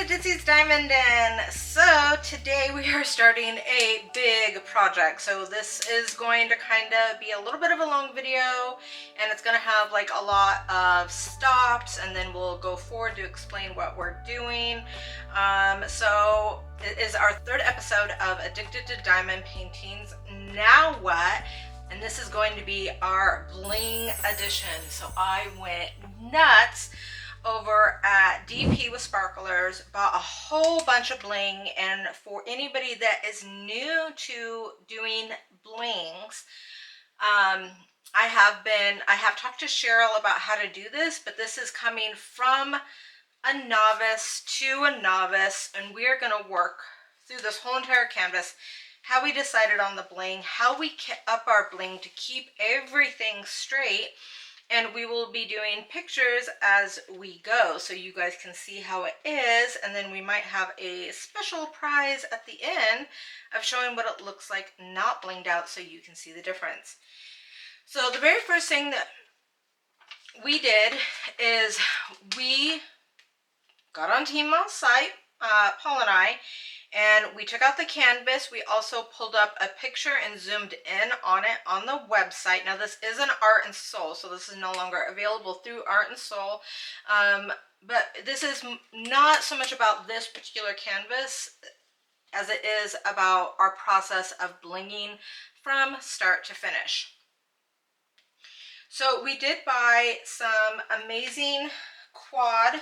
Ditzysdiamondden. So today we are starting a big project. So this is going to kind of be a little bit of a long video, and it's going to have like a lot of stops, and then we'll go forward to explain what we're doing. So it is our third episode of Addicted to Diamond Paintings. Now what? And this is going to be our bling edition. So I went nuts over at DP with Sparklers, bought a whole bunch of bling. And for anybody that is new to doing blings, I have talked to Cheryl about how to do this, but this is coming from a novice to a novice, and we are going to work through this whole entire canvas, how we decided on the bling, how we kept up our bling to keep everything straight. And we will be doing pictures as we go, so you guys can see how it is. And then we might have a special prize at the end of showing what it looks like not blinged out, so you can see the difference. So the very first thing that we did is we got on Tmall's site, Paul and I, and we took out the canvas. We also pulled up a picture and zoomed in on it on the website. Now this is an Art and Soul, so this is no longer available through Art and Soul. But this is not so much about this particular canvas as it is about our process of blinging from start to finish. So we did buy some amazing quad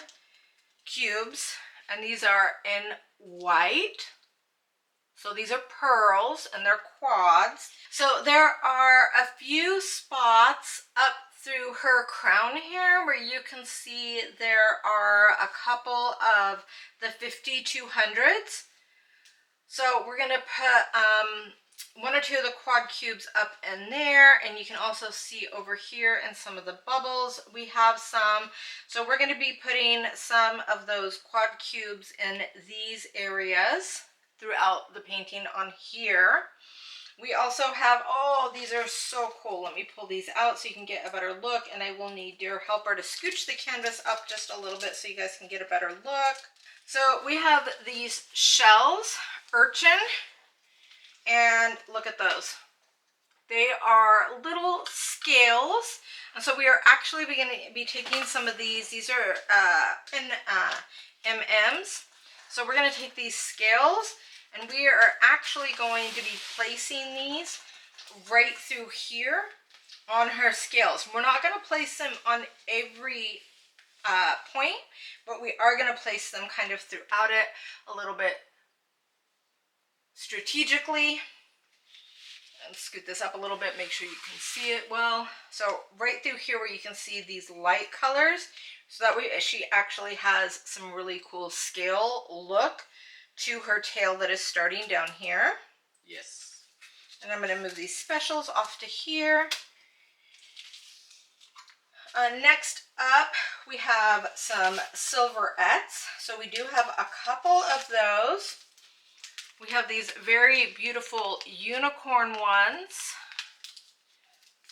cubes, and these are in white. So these are pearls and they're quads. So there are a few spots up through her crown here where you can see there are a couple of the 5200s. So we're going to put one or two of the quad cubes up in there, and you can also see over here in some of the bubbles we have some. So we're going to be putting some of those quad cubes in these areas throughout the painting on here. We also have, oh, these are so cool. Let me pull these out so you can get a better look, and I will need your helper to scooch the canvas up just a little bit so you guys can get a better look. So we have these shells, urchin, and look at those. They are little scales, and so we are actually going to be taking some of these. These are in MMs. So we're going to take these scales, and we are actually going to be placing these right through here on her scales. We're not going to place them on every point, but we are going to place them kind of throughout it a little bit strategically. And scoot this up a little bit, make sure you can see it well. So right through here where you can see these light colors, so that way she actually has some really cool scale look to her tail that is starting down here. Yes. And I'm going to move these specials off to here. Next up, we have some silverettes. So we do have a couple of those. We have these very beautiful unicorn ones.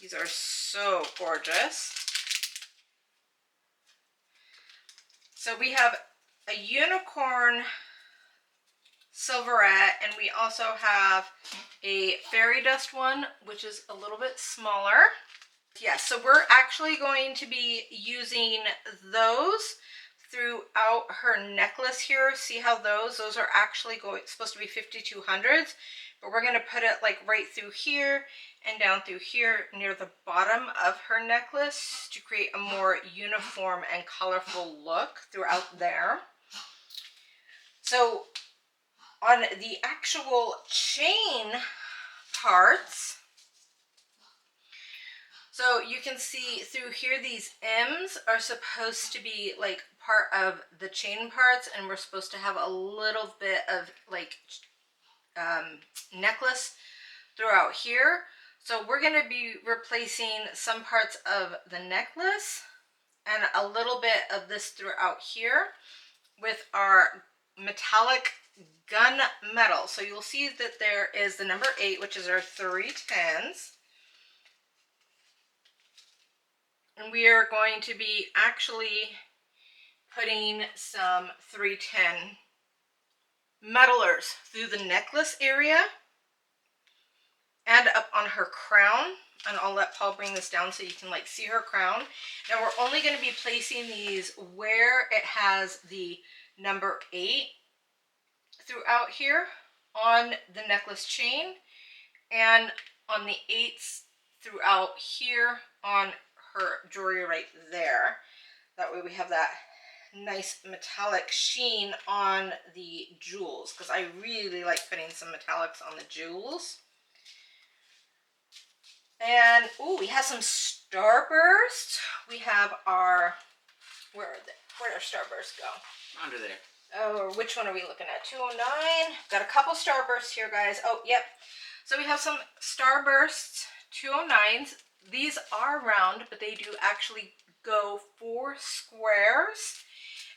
These are so gorgeous. So we have a unicorn silverette, and we also have a fairy dust one, which is a little bit smaller. Yeah, so we're actually going to be using those throughout her necklace here. See how those are actually supposed to be 5200s, but we're going to put it like right through here and down through here near the bottom of her necklace to create a more uniform and colorful look throughout there. So on the actual chain parts, so you can see through here these M's are supposed to be like part of the chain parts, and we're supposed to have a little bit of like necklace throughout here. So we're going to be replacing some parts of the necklace and a little bit of this throughout here with our metallic gun metal. So you'll see that there is the number 8, which is our 3 10s. And we are going to be actually putting some 310 metalers through the necklace area and up on her crown. And I'll let Paul bring this down so you can like see her crown. Now we're only going to be placing these where it has the number 8 throughout here on the necklace chain and on the 8s throughout here on her jewelry right there. That way we have that nice metallic sheen on the jewels, because I really like putting some metallics on the jewels. And ooh, we have some starbursts. We have our, where did our starbursts go? Under there. Oh, which one are we looking at? 209. Got a couple starbursts here, guys. Oh, yep. So we have some starbursts 209s. These are round, but they do actually go 4 squares.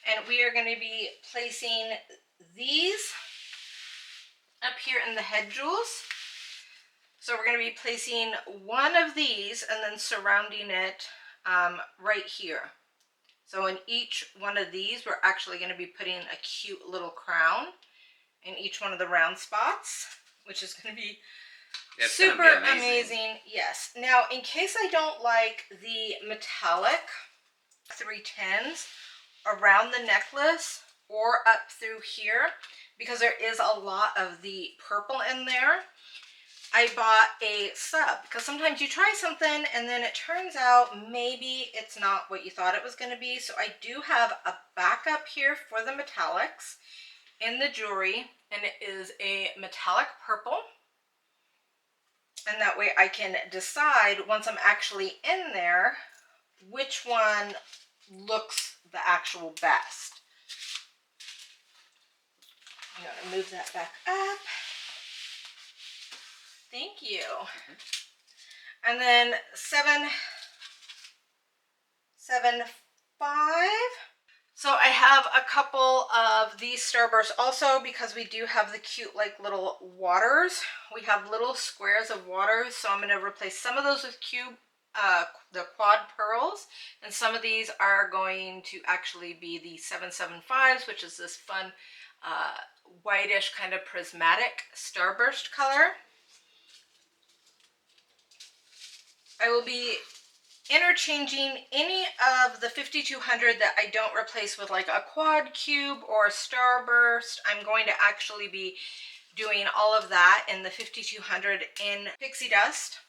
And we are going to be placing these up here in the head jewels. So we're going to be placing one of these and then surrounding it right here. So in each one of these, we're actually going to be putting a cute little crown in each one of the round spots, which is going to be super amazing. Yes. Now, in case I don't like the metallic 310s around the necklace or up through here, because there is a lot of the purple in there, I bought a sub, because sometimes you try something and then it turns out maybe it's not what you thought it was going to be. So I do have a backup here for the metallics in the jewelry, and it is a metallic purple. And that way I can decide once I'm actually in there which one looks the actual best. I'm going to move that back up. Thank you. And then 775. So I have a couple of these starbursts also, because we do have the cute like little waters. We have little squares of waters, so I'm going to replace some of those with the quad pearls, and some of these are going to actually be the 775s, which is this fun whitish kind of prismatic starburst color. I will be interchanging any of the 5200 that I don't replace with like a quad cube or a starburst. I'm going to actually be doing all of that in the 5200 in pixie dust.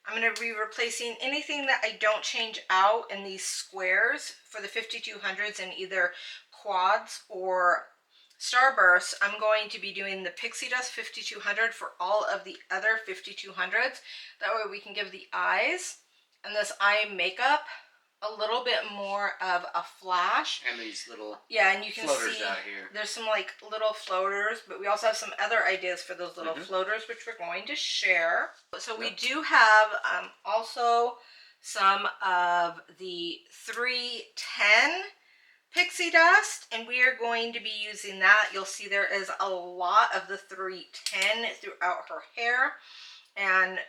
I'm going to be replacing anything that I don't change out in these squares for the 5200s in either quads or starbursts. I'm going to be doing the pixie dust 5200 for all of the other 5200s. That way we can give the eyes and this eye makeup a little bit more of a flash. And these little and you can floaters see out here. There's some like little floaters, but we also have some other ideas for those little floaters, which we're going to share. So we do have also some of the 310 pixie dust, and we are going to be using that. You'll see there is a lot of the 310 throughout her hair, and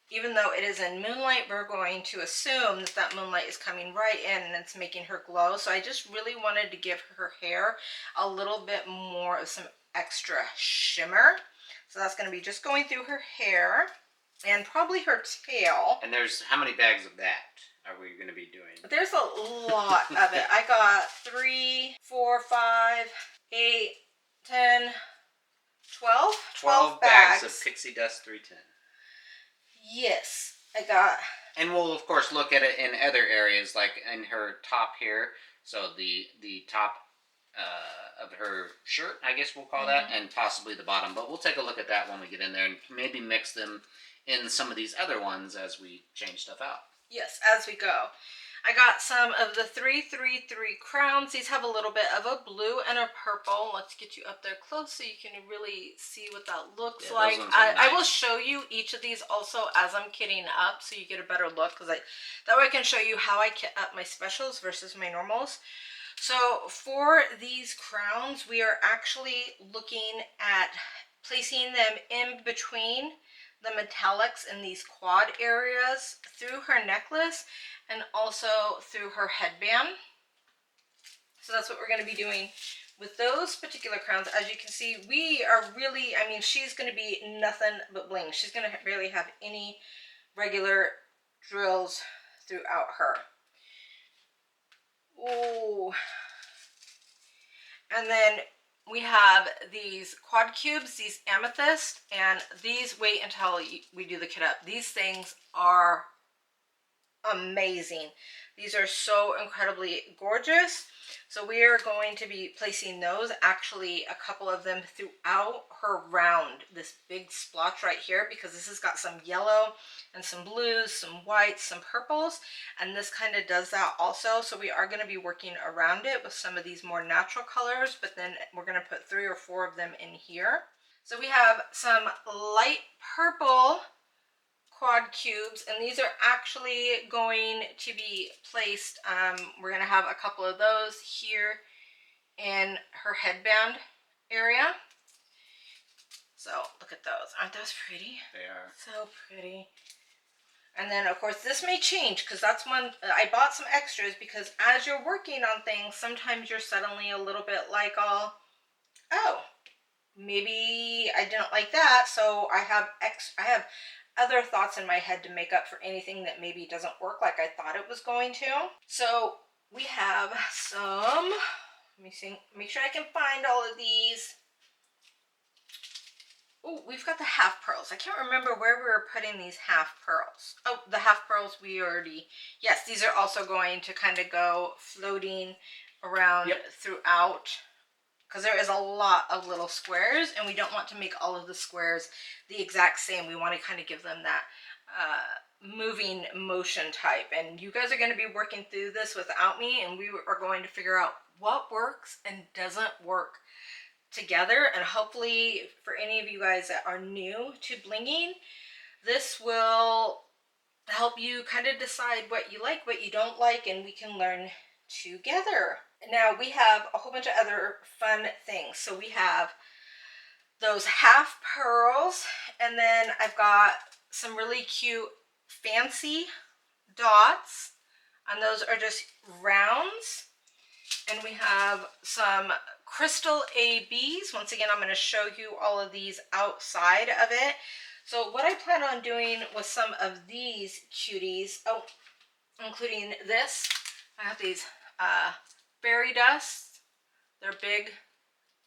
even though it is in moonlight, we're going to assume that that moonlight is coming right in and it's making her glow. So I just really wanted to give her hair a little bit more of some extra shimmer. So that's going to be just going through her hair and probably her tail. And there's how many bags of that are we going to be doing? There's a lot of it. I got 3, 4, 5, 8, 10, 12. 12 bags of pixie dust 310. Yes, I got. And we'll of course look at it in other areas, like in her top here. So the top of her shirt, I guess we'll call that, and possibly the bottom. But we'll take a look at that when we get in there and maybe mix them in some of these other ones as we change stuff out. Yes, as we go. I got some of the 333 crowns. These have a little bit of a blue and a purple. Let's get you up there close so you can really see what that looks like. I will show you each of these also as I'm kitting up so you get a better look, because that way I can show you how I kit up my specials versus my normals. So for these crowns, we are actually looking at placing them in between the metallics in these quad areas through her necklace and also through her headband. So that's what we're going to be doing with those particular crowns, as you can see, we are really, I mean, she's going to be nothing but bling. She's going to barely have any regular drills throughout her. Ooh. And then we have these quad cubes, these amethyst, and these, wait until we do the kit up. These things are amazing. These are so incredibly gorgeous. So we are going to be placing those, actually a couple of them throughout her round, this big splotch right here, because this has got some yellow and some blues, some whites, some purples, and this kind of does that also. So we are going to be working around it with some of these more natural colors, but then we're going to put 3 or 4 of them in here. So we have some light purple quad cubes, and these are actually going to be placed, we're going to have a couple of those here in her headband area. So look at those. Aren't those pretty? They are. So pretty. And then of course this may change, because that's one I bought some extras, because as you're working on things, sometimes you're suddenly a little bit like, oh, maybe I didn't like that, so I have other thoughts in my head to make up for anything that maybe doesn't work like I thought it was going to. So we have some, let me see, make sure I can find all of these. Oh, we've got the half pearls. I can't remember where we were putting these half pearls. Oh, the half pearls we already, yes, these are also going to kind of go floating around throughout, because there is a lot of little squares, and we don't want to make all of the squares the exact same. We want to kind of give them that moving motion type. And you guys are going to be working through this without me, and we are going to figure out what works and doesn't work together. And hopefully for any of you guys that are new to blinging, this will help you kind of decide what you like, what you don't like, and we can learn together. Now we have a whole bunch of other fun things. So we have those half pearls, and then I've got some really cute fancy dots, and those are just rounds. And we have some crystal ABs. Once again, I'm going to show you all of these outside of it. So what I plan on doing with some of these cuties, oh, including this, I have these fairy dust. They're big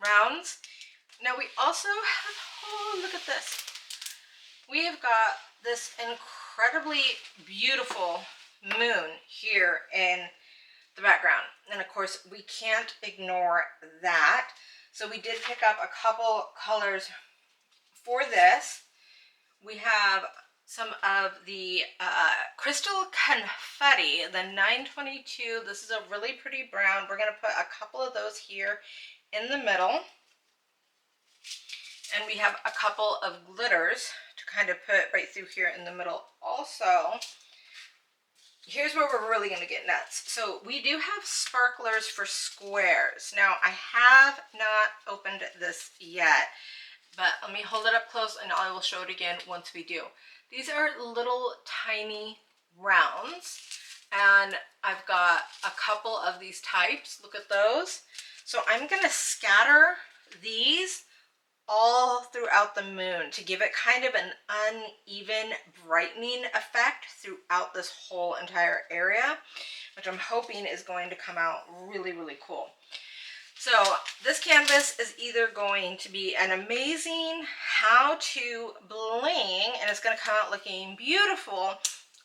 rounds. Now we also have, oh, look at this. We have got this incredibly beautiful moon here in the background. And of course we can't ignore that. So we did pick up a couple colors for this. We have some of the crystal confetti, the 922. This is a really pretty brown. We're going to put a couple of those here in the middle. And we have a couple of glitters to kind of put right through here in the middle also. Here's where we're really going to get nuts. So we do have sparklers for squares. Now I have not opened this yet, but let me hold it up close and I will show it again once we do. These are little tiny rounds, and I've got a couple of these types. Look at those. So I'm going to scatter these all throughout the moon to give it kind of an uneven brightening effect throughout this whole entire area, which I'm hoping is going to come out really, really cool. So this canvas is either going to be an amazing how to bling, and it's going to come out looking beautiful,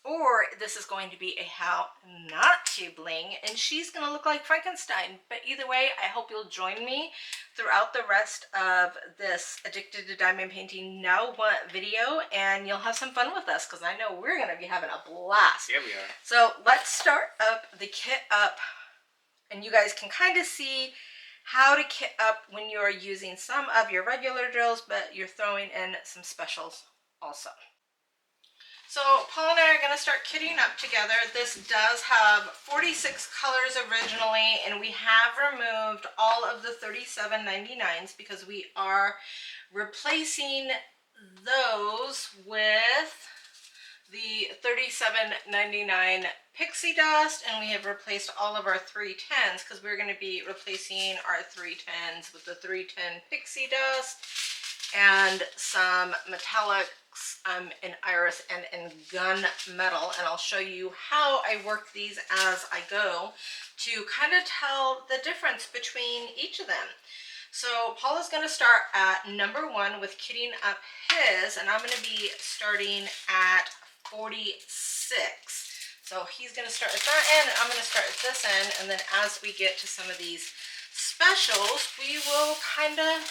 or this is going to be a how not to bling, and she's going to look like Frankenstein. But either way, I hope you'll join me throughout the rest of this Addicted to Diamond Painting Now What video, and you'll have some fun with us, because I know we're going to be having a blast. Yeah, we are. So let's start up the kit up, and you guys can kind of see how to kit up when you are using some of your regular drills, but you're throwing in some specials also. So Paul and I are going to start kitting up together. This does have 46 colors originally, and we have removed all of the 37.99s because we are replacing those with the $37.99 pixie dust, and we have replaced all of our 310s because we're going to be replacing our 310s with the 310 pixie dust and some metallics in iris and in gunmetal, and I'll show you how I work these as I go to kind of tell the difference between each of them. So Paula's going to start at number 1 with kitting up his, and I'm going to be starting at 46. So he's going to start at that end, and I'm going to start at this end, and then as we get to some of these specials, we will kind of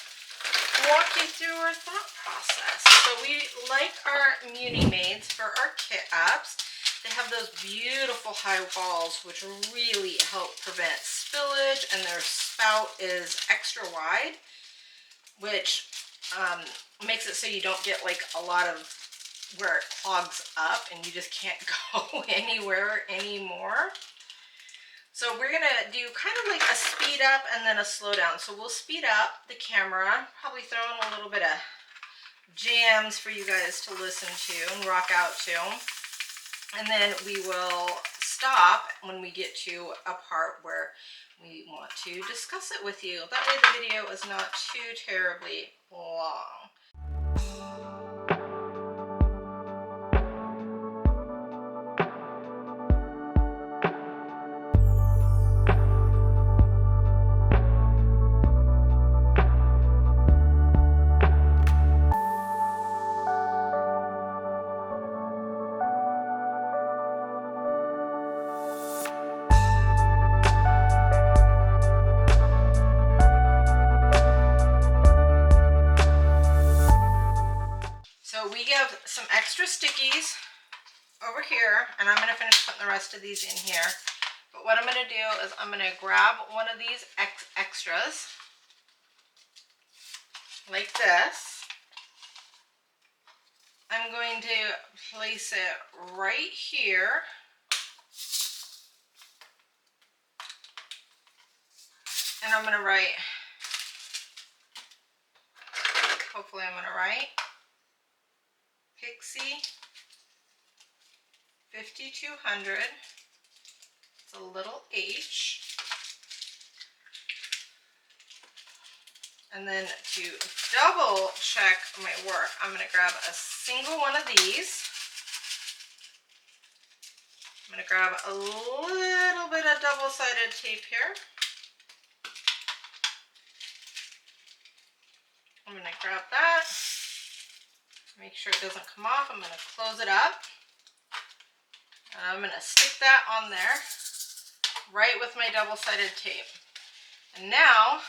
walk you through our thought process. So we like our Muni Maids for our kit ups. They have those beautiful high walls which really help prevent spillage, and their spout is extra wide, which makes it so you don't get like a lot of where it clogs up and you just can't go anywhere anymore. So we're gonna do kind of like a speed up and then a slow down. So we'll speed up the camera, probably throw in a little bit of jams for you guys to listen to and rock out to. And then we will stop when we get to a part where we want to discuss it with you. That way the video is not too terribly long. So we have some extra stickies over here, and I'm going to finish putting the rest of these in here. But what I'm going to do is I'm going to grab one of these extras, like this. I'm going to place it right here. And I'm going to write, hopefully I'm going to write Pixie 5200. It's a little H. And then to double check my work, I'm going to grab a single one of these. I'm going to grab a little bit of double-sided tape here. I'm going to grab that. Make sure it doesn't come off. I'm going to close it up. And I'm going to stick that on there right with my double-sided tape. And now,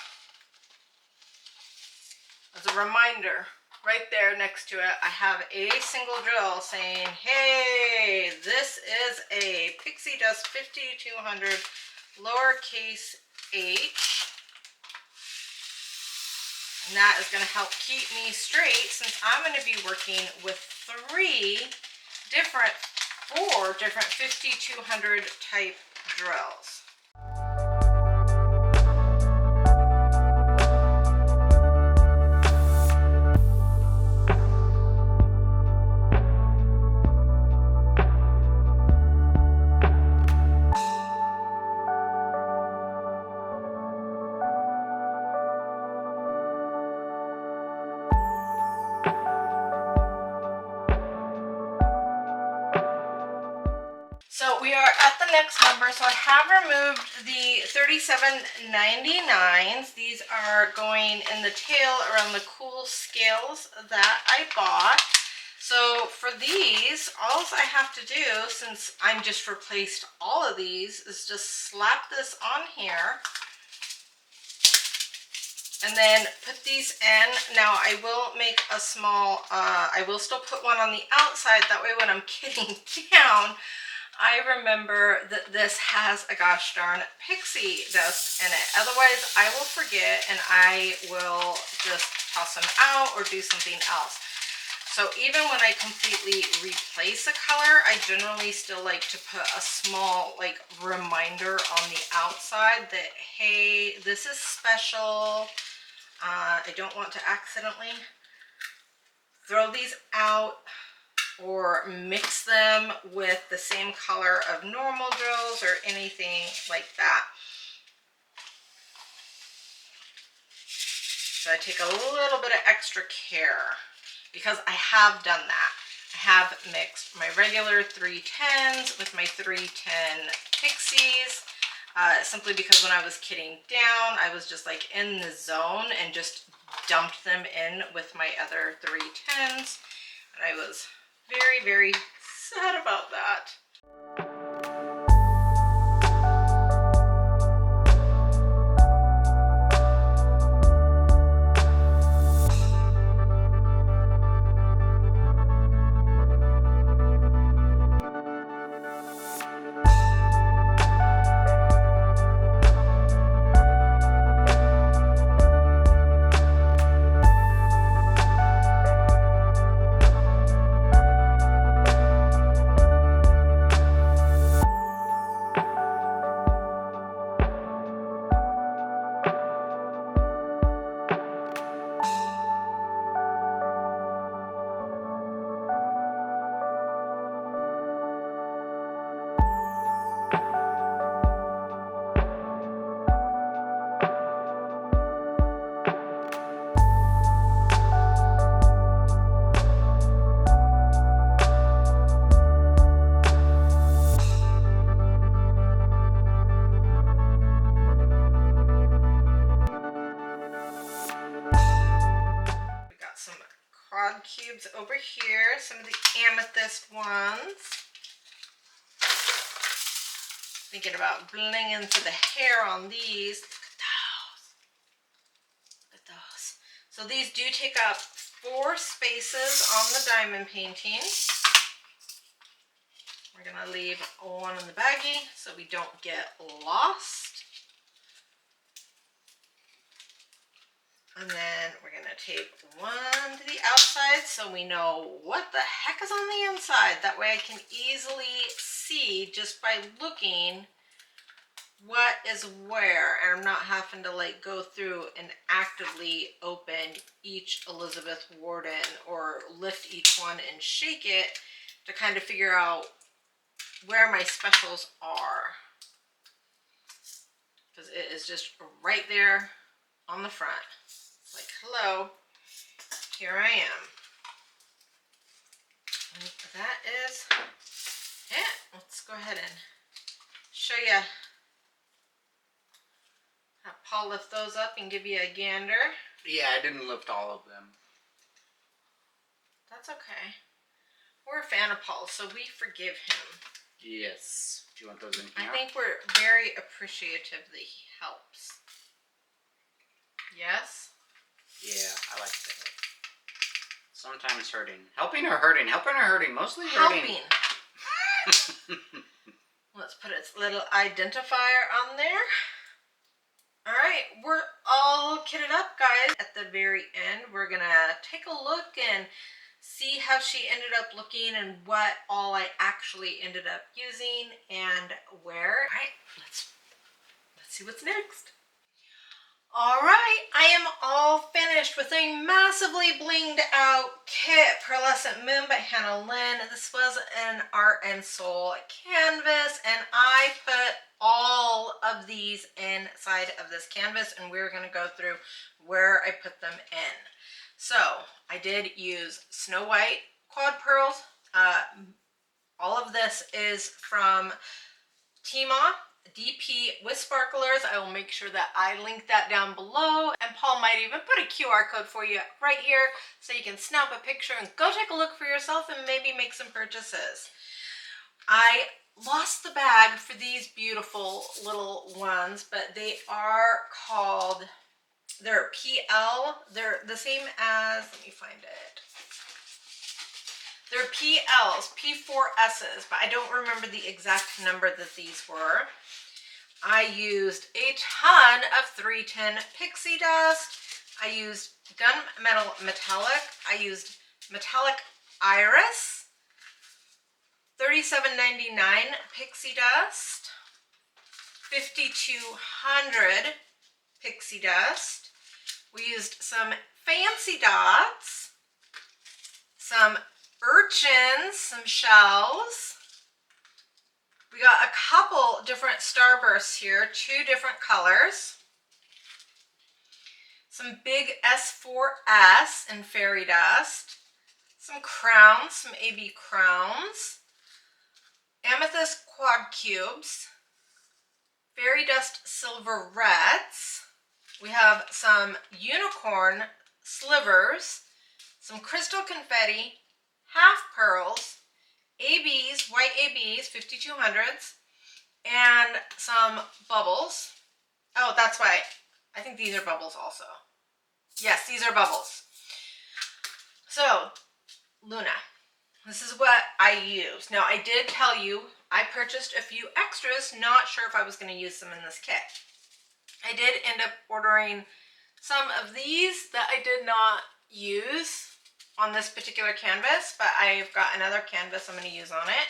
as a reminder, right there next to it, I have a single drill saying, hey, this is a Pixie Dust 5200 lowercase h. And that is going to help keep me straight since I'm going to be working with 4 different 5200 type drills. So we are at the next number. So I have removed the 37.99s. These are going in the tail around the cool scales that I bought. So for these, all I have to do, since I'm just replaced all of these, is just slap this on here. And then put these in. Now I will make a small, I will still put one on the outside. That way when I'm kitting down, I remember that this has a gosh darn pixie dust in it. Otherwise, I will forget and I will just toss them out or do something else. So even when I completely replace a color, I generally still like to put a small like reminder on the outside that, hey, this is special. I don't want to accidentally throw these out or mix them with the same color of normal drills or anything like that. So I take a little bit of extra care because I have done that. I have mixed my regular 310s with my 310 pixies, simply because when I was kitting down, I was just like in the zone and just dumped them in with my other 310s. And I was very, very sad about that. Cubes over here, some of the amethyst ones. Thinking about blinging for the hair on these. Look at those. So these do take up 4 spaces on the diamond painting. We're gonna leave one in the baggie so we don't get lost. And then we're going to tape one to the outside so we know what the heck is on the inside. That way I can easily see just by looking what is where. And I'm not having to like go through and actively open each Elizabeth Warden or lift each one and shake it to kind of figure out where my specials are. Because it is just right there on the front. Like, hello, here I am. And that is it. Let's go ahead and show you. Have Paul lift those up and give you a gander. Yeah, I didn't lift all of them. That's okay. We're a fan of Paul, so we forgive him. Yes. Do you want those in here? I think we're very appreciative that he helps. Yes? Yeah, I like to help. Sometimes hurting. Helping or hurting? Helping or hurting? Mostly hurting. Helping. Let's put its little identifier on there. Alright, we're all kitted up, guys. At the very end, we're going to take a look and see how she ended up looking and what all I actually ended up using and where. Alright, let's see what's next. Alright, I am all finished with a massively blinged out kit, Pearlescent Moon by Hannah Lynn. This was an Art and Soul canvas, and I put all of these inside of this canvas, and we're going to go through where I put them in. So, I did use Snow White quad pearls. All of this is from Tima. DP with sparklers. I will make sure that I link that down below, and Paul might even put a QR code for you right here so you can snap a picture and go take a look for yourself and maybe make some purchases. I lost the bag for these beautiful little ones, but they are called, they're PL, they're the same as, let me find it. They're PLs, P4Ss, but I don't remember the exact number that these were. I used a ton of 310 pixie dust. I used gunmetal metallic. I used metallic iris. $37.99 pixie dust. 5,200 pixie dust. We used some fancy dots. Some urchins, some shells. We got a couple different starbursts here, 2 different colors. Some big S4S in fairy dust. Some crowns, some AB crowns. Amethyst quad cubes. Fairy dust silverettes. We have some unicorn slivers. Some crystal confetti. Half pearls. ABs, white ABs, 5200s. And some bubbles. Oh, that's why. I think these are bubbles also. Yes, these are bubbles. So, Luna, this is what I use. Now, I did tell you I purchased a few extras, not sure if I was going to use them in this kit. I did end up ordering some of these that I did not use on this particular canvas, but I've got another canvas I'm going to use on it.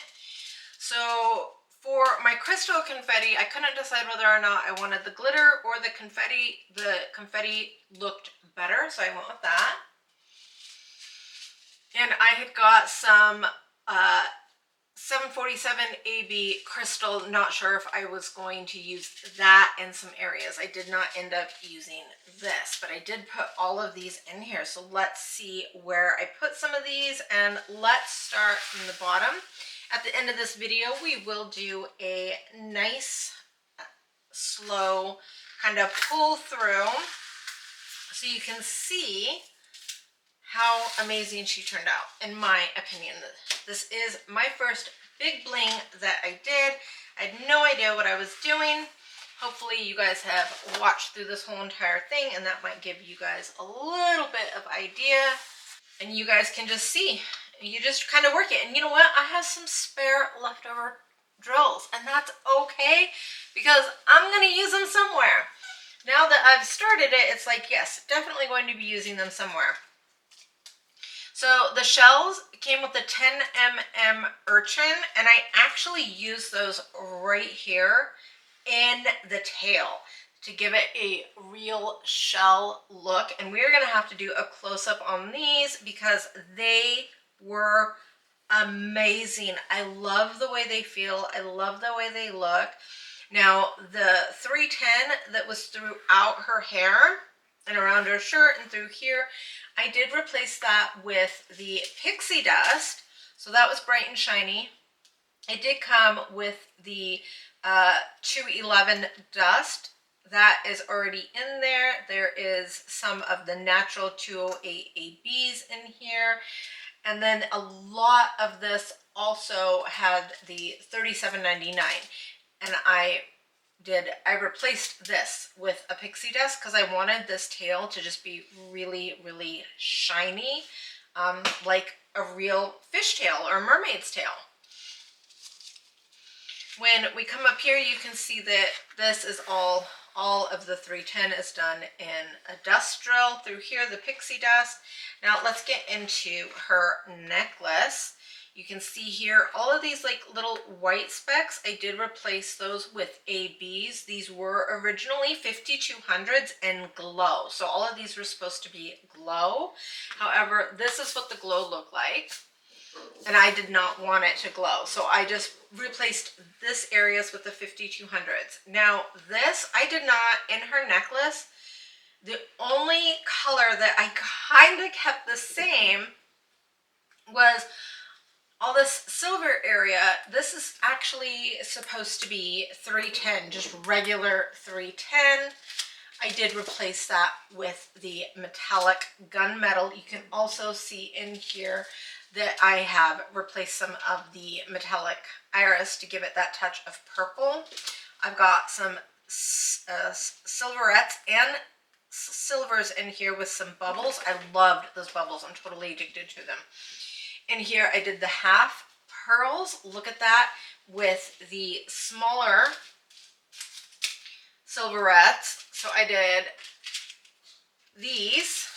So for my crystal confetti, I couldn't decide whether or not I wanted the glitter or the confetti. The confetti looked better, so I went with that. And I had got some 747 AB crystal. Not sure if I was going to use that in some areas. I did not end up using this, but I did put all of these in here. So let's see where I put some of these, and let's start from the bottom. At the end of this video, we will do a nice, slow kind of pull through so you can see how amazing she turned out, in my opinion. This is my first big bling that I did. I had no idea what I was doing. Hopefully you guys have watched through this whole entire thing, and that might give you guys a little bit of idea, and you guys can just see. You just kind of work it. And you know what? I have some spare leftover drills, and that's okay because I'm going to use them somewhere. Now that I've started it, it's like, yes, definitely going to be using them somewhere. So the shells came with the 10mm urchin, and I actually used those right here in the tail to give it a real shell look. And we're going to have to do a close-up on these because they were amazing. I love the way they feel. I love the way they look. Now, the 310 that was throughout her hair and around her shirt and through here, I did replace that with the pixie dust. So that was bright and shiny. It did come with the 211 dust. That is already in there. There is some of the natural 208 ABs in here. And then a lot of this also had the 37.99. And I replaced this with a pixie dust because I wanted this tail to just be really, really shiny, like a real fish tail or a mermaid's tail. When we come up here, you can see that this is all of the 310 is done in a dust drill. Through here, the pixie dust. Now let's get into her necklace. You can see here all of these like little white specks. I did replace those with ABs. These were originally 5200s and glow. So all of these were supposed to be glow. However, this is what the glow looked like. And I did not want it to glow. So I just replaced this areas with the 5200s. Now this, I did not, in her necklace, the only color that I kind of kept the same was all this silver area. This is actually supposed to be 310, just regular 310. I did replace that with the metallic gunmetal. You can also see in here that I have replaced some of the metallic iris to give it that touch of purple. I've got some silverettes and silvers in here with some bubbles. I loved those bubbles. I'm totally addicted to them. In here, I did the half pearls. Look at that, with the smaller silverettes. So I did these,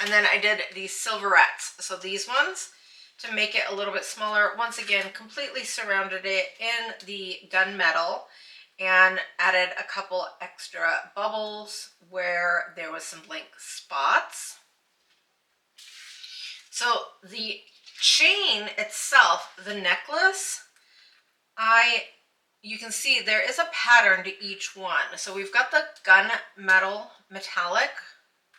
and then I did these silverettes. So these ones, to make it a little bit smaller, once again, completely surrounded it in the gunmetal and added a couple extra bubbles where there was some blank spots. So the chain itself, the necklace, you can see there is a pattern to each one. So we've got the gunmetal metallic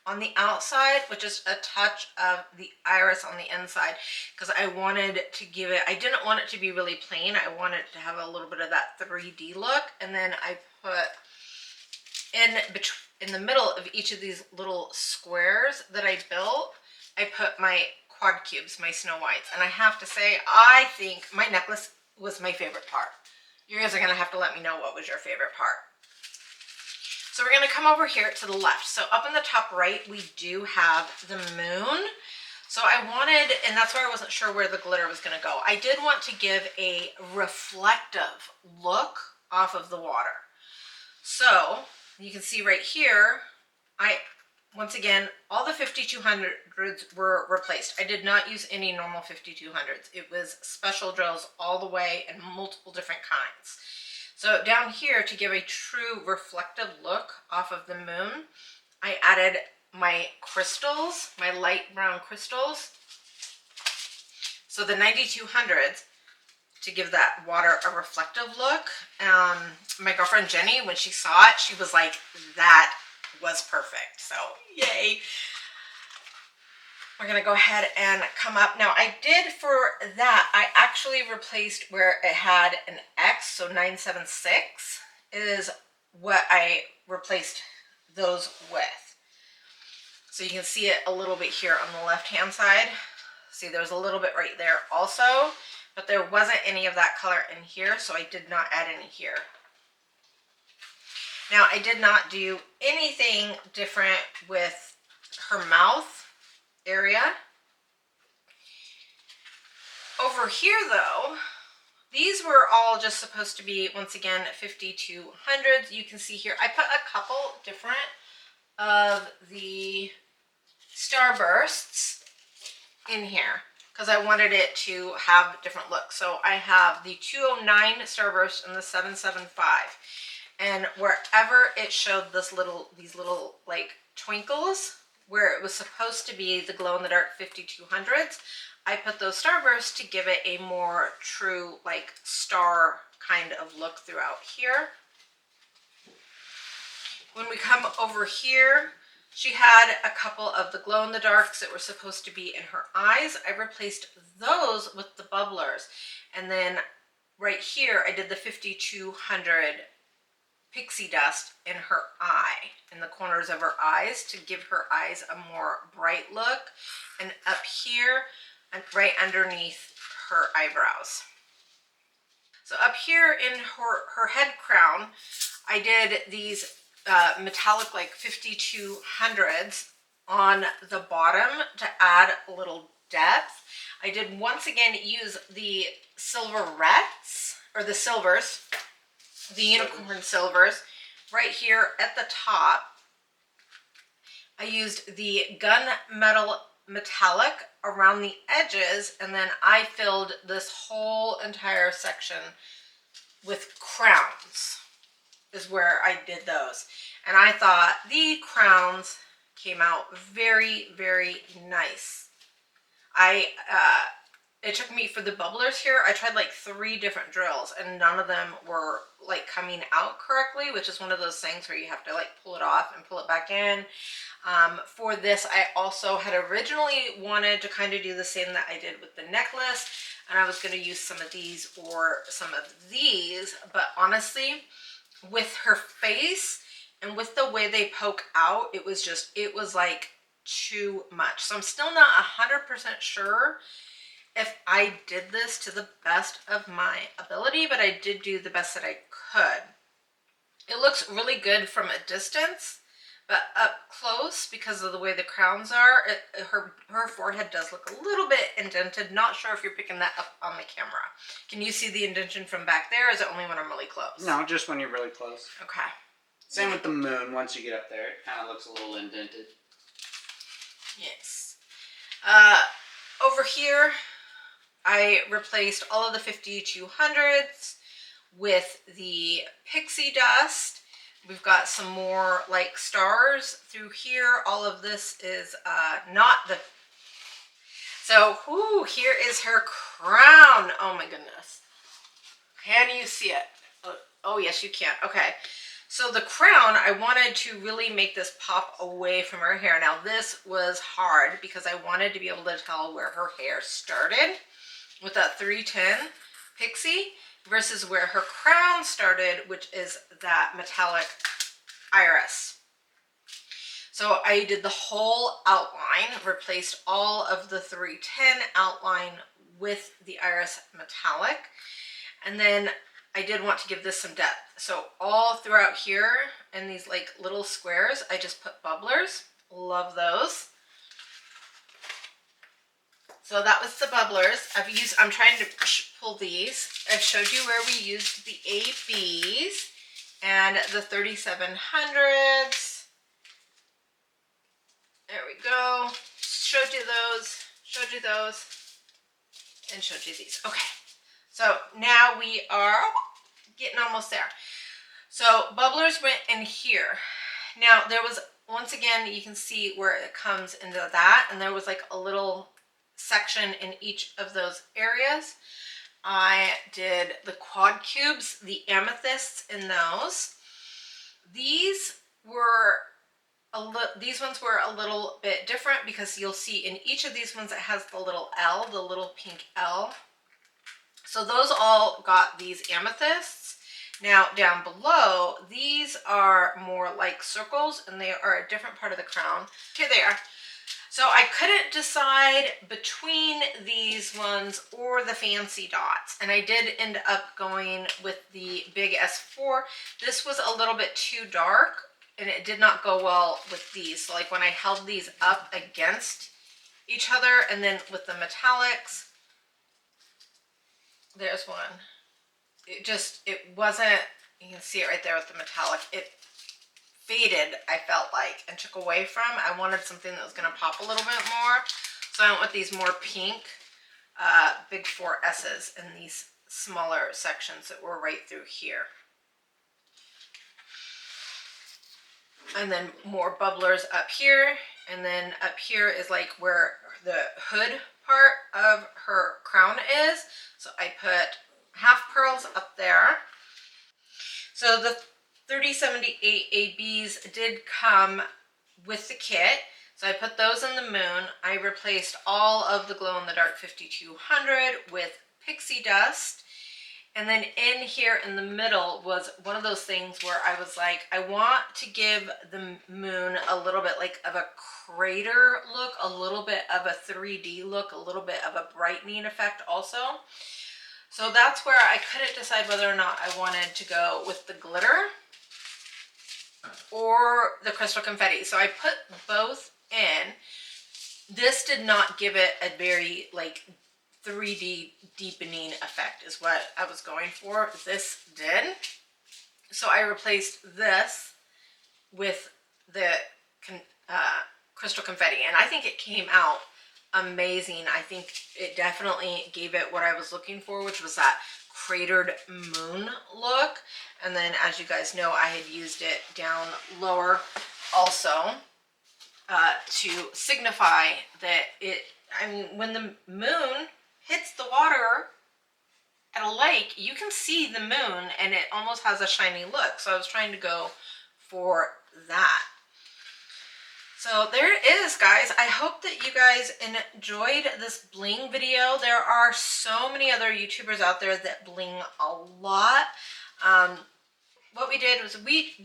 on the outside, which is a touch of the iris on the inside, because I wanted to give it, I didn't want it to be really plain. I wanted it to have a little bit of that 3D look. And then I put in the middle of each of these little squares that I built, I put my quad cubes, my Snow Whites. And I have to say, I think my necklace was my favorite part. You guys are going to have to let me know what was your favorite part. So we're going to come over here to the left. So up in the top right, we do have the moon. So I wanted, and that's why I wasn't sure where the glitter was going to go. I did want to give a reflective look off of the water. So you can see right here, once again, all the 5200s were replaced. I did not use any normal 5200s. It was special drills all the way and multiple different kinds. So down here, to give a true reflective look off of the moon, I added my crystals, my light brown crystals. So the 9200s, to give that water a reflective look. My girlfriend Jenny, when she saw it, she was like, that was perfect. So yay. We're gonna go ahead and come up. Now I did for that, I actually replaced where it had an X, so 976 is what I replaced those with. So you can see it a little bit here on the left hand side. See, there's a little bit right there also, but there wasn't any of that color in here, so I did not add any here. Now, I did not do anything different with her mouth area. Over here, though, these were all just supposed to be, once again, 5200s. You can see here, I put a couple different of the starbursts in here because I wanted it to have different looks. So I have the 209 starburst and the 775. And wherever it showed these little like twinkles, where it was supposed to be the glow-in-the-dark 5200s, I put those starbursts to give it a more true like star kind of look throughout here. When we come over here, she had a couple of the glow-in-the-darks that were supposed to be in her eyes. I replaced those with the bubblers. And then right here, I did the 5200 pixie dust in her eye, in the corners of her eyes, to give her eyes a more bright look. And up here, and right underneath her eyebrows. So up here in her head crown, I did these metallic like 5200s on the bottom to add a little depth. I did once again use the silverettes, or the silvers, the unicorn silvers, right here at the top. I used the gunmetal metallic around the edges, and then I filled this whole entire section with crowns, is where I did those. And I thought the crowns came out very, very nice. It took me, for the bubblers here, I tried like 3 different drills and none of them were like coming out correctly, which is one of those things where you have to like pull it off and pull it back in. For this, I also had originally wanted to kind of do the same that I did with the necklace, and I was going to use some of these or some of these, but honestly, with her face and with the way they poke out, it was like too much. So I'm still not 100% sure if I did this to the best of my ability, but I did do the best that I could. It looks really good from a distance, but up close, because of the way the crowns are, her forehead does look a little bit indented. Not sure if you're picking that up on the camera. Can you see the indentation from back there, or is it only when I'm really close? No, just when you're really close. Okay. Same with the moon. Once you get up there, it kind of looks a little indented. Yes. Over here, I replaced all of the 5200s with the pixie dust. We've got some more like stars through here. All of this is not the So, here is her crown. Oh my goodness. Can you see it? Oh yes, you can. Okay. So the crown, I wanted to really make this pop away from her hair. Now this was hard because I wanted to be able to tell where her hair started with that 310 pixie versus where her crown started, which is that metallic iris. So I did the whole outline, replaced all of the 310 outline with the iris metallic, and then I did want to give this some depth. So all throughout here in these like little squares, I just put bubblers. Love those. So that was the bubblers. I'm trying to pull these. I've showed you where we used the ABs and the 3700s. There we go. Showed you those, and showed you these. Okay. So now we are getting almost there. So bubblers went in here. Now there was, once again, you can see where it comes into that, and there was like a little section in each of those areas. I did the quad cubes, the amethysts in those. These ones were a little bit different because you'll see in each of these ones it has the little L, the little pink L. So those all got these amethysts. Now down below, these are more like circles and they are a different part of the crown. Here they are. So I couldn't decide between these ones or the fancy dots, and I did end up going with the big S4. This was a little bit too dark and it did not go well with these. So like when I held these up against each other and then with the metallics, there's one. It wasn't, you can see it right there with the metallic. It faded, I felt like, and took away from. I wanted something that was going to pop a little bit more. So I went with these more pink big 4S's in these smaller sections that were right through here. And then more bubblers up here. And then up here is like where the hood part of her crown is. So I put half pearls up there. So the 3078 ABs did come with the kit. So I put those in the moon. I replaced all of the glow in the dark 5200 with pixie dust. And then in here in the middle was one of those things where I was like, I want to give the moon a little bit like of a crater look, a little bit of a 3D look, a little bit of a brightening effect also. So that's where I couldn't decide whether or not I wanted to go with the glitter or the crystal confetti. So I put both in. This did not give it a very like 3D deepening effect is what I was going for. This did. So I replaced this with the crystal confetti, and I think it came out amazing. I think it definitely gave it what I was looking for, which was that cratered moon look. And then as you guys know, I had used it down lower also to signify that I mean, when the moon hits the water at a lake, you can see the moon and it almost has a shiny look. So I was trying to go for that. So there it is, guys. I hope that you guys enjoyed this bling video. There are so many other YouTubers out there that bling a lot. What we did was we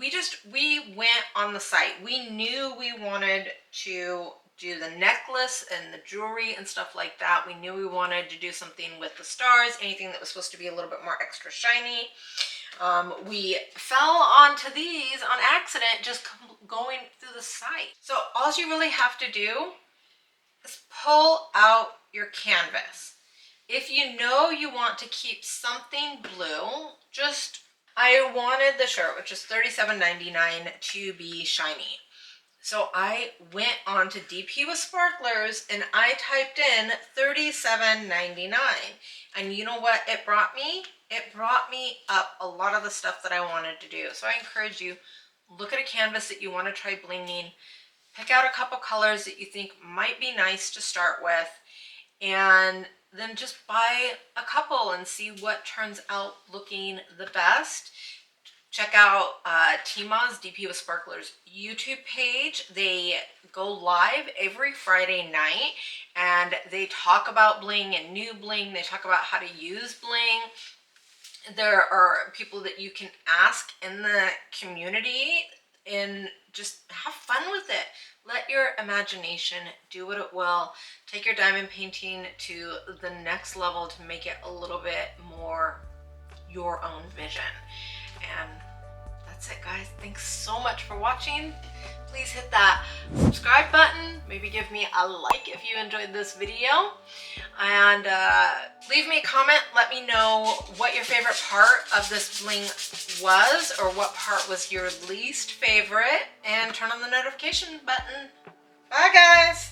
went on the site. We knew we wanted to do the necklace and the jewelry and stuff like that. We knew we wanted to do something with the stars, anything that was supposed to be a little bit more extra shiny. We fell onto these on accident just going through the site. So all you really have to do is pull out your canvas. If you know you want to keep something blue, I wanted the shirt, which is $37.99, to be shiny. So I went on to DP with Sparklers and I typed in $37.99. And you know what it brought me? It brought me up a lot of the stuff that I wanted to do. So I encourage you, look at a canvas that you want to try blinging, pick out a couple colors that you think might be nice to start with, and then just buy a couple and see what turns out looking the best. Check out Tima's DP with Sparklers YouTube page. They go live every Friday night and they talk about bling and new bling. They talk about how to use bling. There are people that you can ask in the community and just have fun with it. Let your imagination do what it will. Take your diamond painting to the next level to make it a little bit more your own vision. And that's it, guys. Thanks so much for watching. Please hit that subscribe button. Maybe give me a like if you enjoyed this video. And leave me a comment. Let me know what your favorite part of this bling was, or what part was your least favorite. And turn on the notification button. Bye, guys.